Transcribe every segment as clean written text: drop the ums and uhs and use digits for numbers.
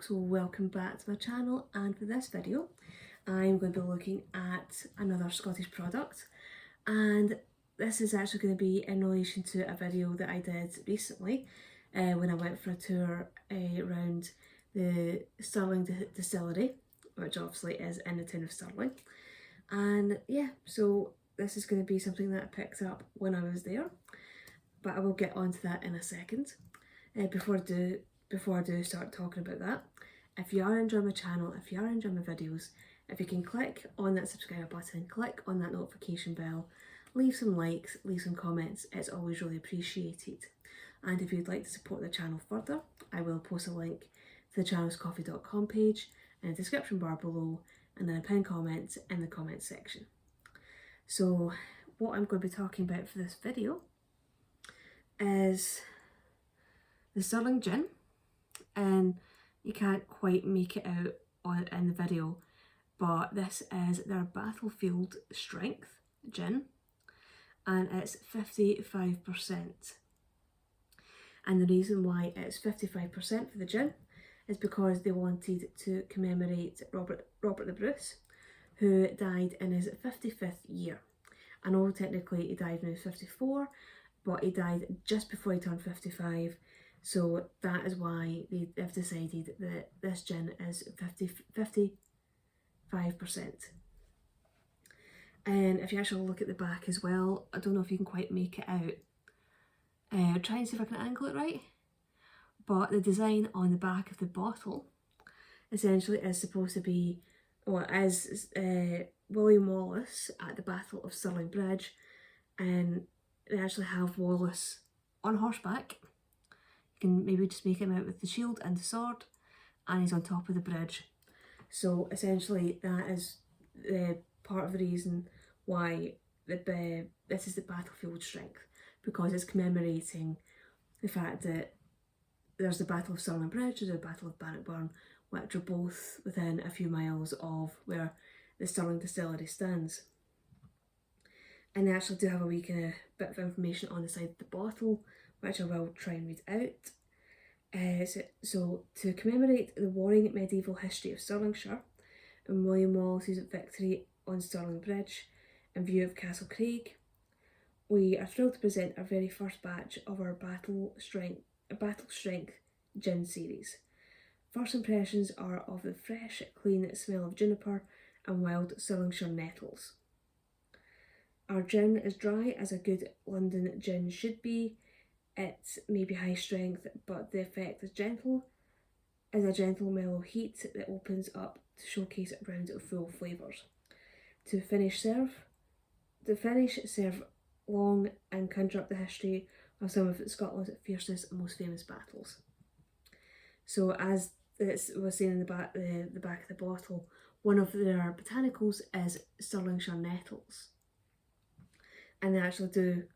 folks, welcome back to my channel, and for this video I'm going to be looking at another Scottish product, and this is actually going to be in relation to a video that I did recently when I went for a tour around the Stirling Distillery, which obviously is in the town of Stirling. And yeah, so this is going to be something that I picked up when I was there, but I will get onto that in a second. Before I do start talking about that, if you are enjoying my channel, if you are enjoying my videos, if you can click on that subscribe button, click on that notification bell, leave some likes, leave some comments, it's always really appreciated. And if you'd like to support the channel further, I will post a link to the channelscoffee.com page in the description bar below, and then a pinned comment in the comments section. So what I'm going to be talking about for this video is the Stirling gin, and you can't quite make it out in the video, but this is their Battlefield Strength gin, and it's 55%. And the reason why it's 55% for the gin is because they wanted to commemorate Robert the Bruce, who died in his 55th year. I know technically he died when he was 54, but he died just before he turned 55, so that is why they've decided that this gin is 55%. And if you actually look at the back as well, I don't know if you can quite make it out. Try and see if I can angle it right. But the design on the back of the bottle essentially is supposed to be, or is William Wallace at the Battle of Stirling Bridge, and they actually have Wallace on horseback. You can maybe just make him out with the shield and the sword, and he's on top of the bridge. So essentially that is part of the reason why this is the Battlefield Strength, because it's commemorating the fact that there's the Battle of Stirling Bridge and the Battle of Bannockburn, which are both within a few miles of where the Stirling Distillery stands. And they actually do have a wee kind of bit of information on the side of the bottle, which I will try and read out. So to commemorate the warring medieval history of Stirlingshire and William Wallace's victory on Stirling Bridge in view of Castle Craig, we are thrilled to present our very first batch of our Battle Strength gin series. First impressions are of the fresh, clean smell of juniper and wild Stirlingshire nettles. Our gin is dry as a good London gin should be. It may be high strength, but the effect is gentle, as a gentle mellow heat that opens up to showcase round full flavours. To finish, serve long and conjure up the history of some of Scotland's fiercest and most famous battles. So as it was saying in the back of the bottle, one of their botanicals is Stirlingshire nettles. And they actually do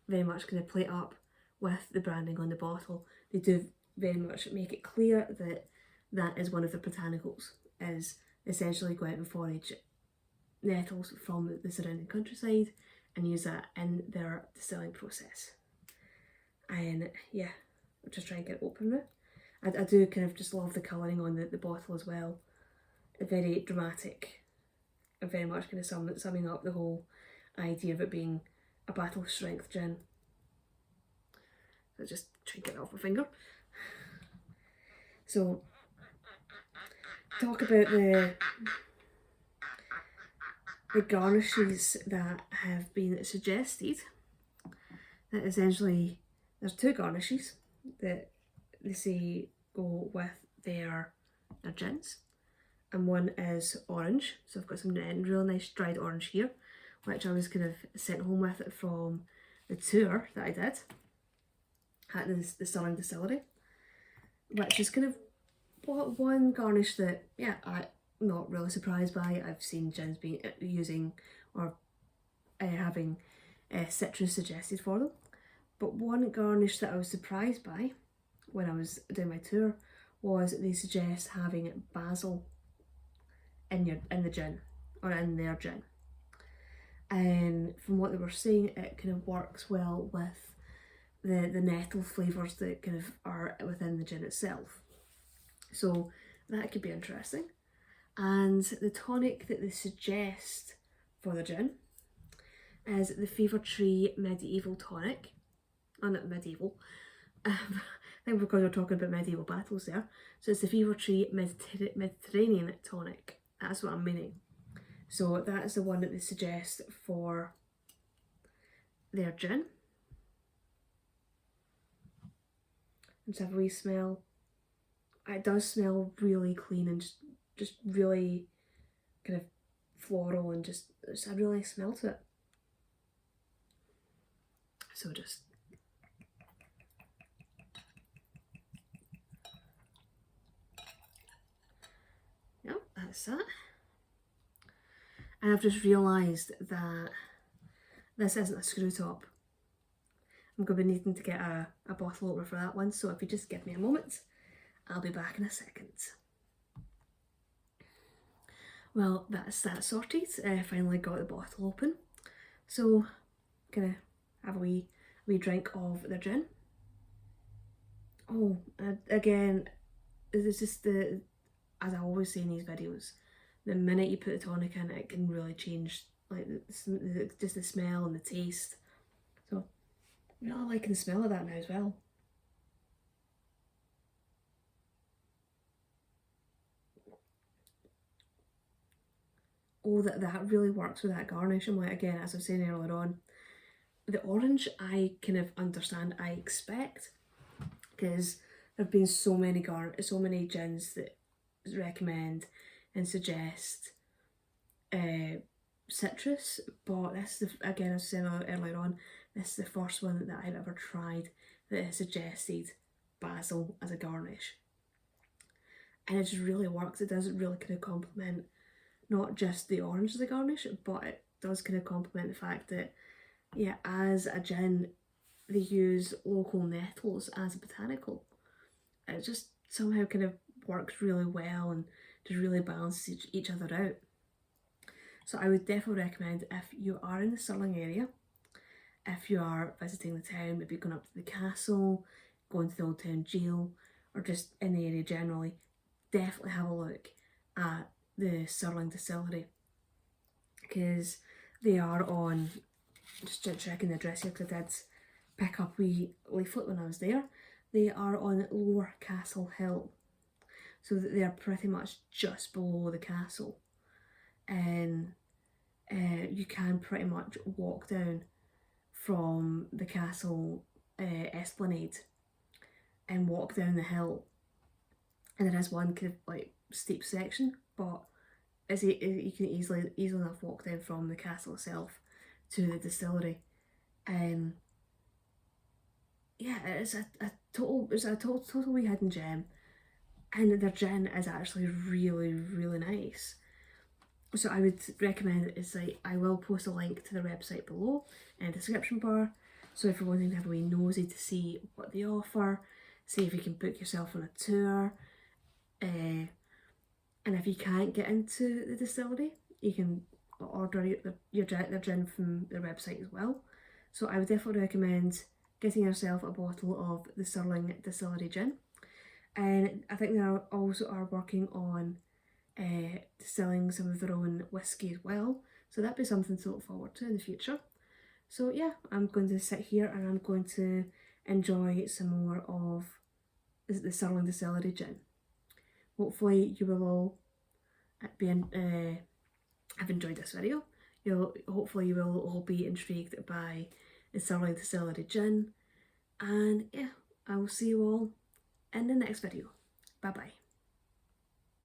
very much kind of play up with the branding on the bottle. They do very much make it clear that that is one of the botanicals, is essentially go out and forage nettles from the surrounding countryside and use that in their distilling process. And yeah, I'll just try and get it open now. I do kind of just love the colouring on the bottle as well. Very dramatic, and very much kind of summing up the whole idea of it being a battle strength gin. So just try and get it off my finger. So talk about the garnishes that have been suggested. That essentially there's two garnishes that they say go with their gins, and one is orange. So I've got some real nice dried orange here, which I was kind of sent home with from the tour that I did at the Stirling Distillery, which is kind of one garnish that, yeah, I'm not really surprised by. I've seen gins being using or having citrus suggested for them. But one garnish that I was surprised by when I was doing my tour was they suggest having basil in the gin, or in their gin. And from what they were saying, it kind of works well with the nettle flavours that kind of are within the gin itself. So that could be interesting. And the tonic that they suggest for the gin is the Fever Tree Medieval Tonic. Oh, not medieval. I think because we're talking about medieval battles there. So it's the Fever Tree Mediterranean Tonic. That's what I'm meaning. So that is the one that they suggest for their gin. Let's have a wee smell. It does smell really clean and just really kind of floral and just a really nice smell to it. So just yep, that's that. And I've just realised that this isn't a screw top. I'm going to be needing to get a bottle opener for that one, so if you just give me a moment, I'll be back in a second. Well, that's that sorted. I finally got the bottle open. So, gonna have a wee drink of the gin. Oh, again, it's just as I always say in these videos, the minute you put the tonic in, it can really change like just the smell and the taste. So, I'm really liking the smell of that now as well. Oh, that really works with that garnish. And like, again, as I was saying earlier on, the orange I kind of understand, I expect, because there have been so many gins that recommend and suggest citrus, but this is again, as I said earlier on, this is the first one that I've ever tried that has suggested basil as a garnish, and it just really works. It does really kind of complement not just the orange as a garnish, but it does kind of complement the fact that, yeah, as a gin, they use local nettles as a botanical. It just somehow kind of works really well and just really balances each other out. So I would definitely recommend, if you are in the Stirling area, if you are visiting the town, maybe going up to the castle, going to the Old Town Jail, or just in the area generally, definitely have a look at the Stirling Distillery, because they are on, just checking the address here because I did pick up a wee leaflet when I was there, they are on Lower Castle Hill, so that they are pretty much just below the castle, and you can pretty much walk down from the castle esplanade and walk down the hill, and there is one kind of like steep section, but you can easily enough walk down from the castle itself to the distillery. Yeah, it's a total wee hidden gem, and their gin is actually really, really nice. So I would recommend it. It's like, I will post a link to their website below in the description bar, so if you're wanting to have a wee nosy to see what they offer, see if you can book yourself on a tour, and if you can't get into the distillery, you can order their gin from their website as well. So I would definitely recommend getting yourself a bottle of the Stirling Distillery gin. And I think they also are working on distilling some of their own whiskey as well. So that'd be something to look forward to in the future. So yeah, I'm going to sit here and I'm going to enjoy some more of the Stirling Distillery gin. Hopefully you will all have enjoyed this video. Hopefully you will all be intrigued by the Stirling Distillery gin. And yeah, I will see you all in the next video. Bye bye.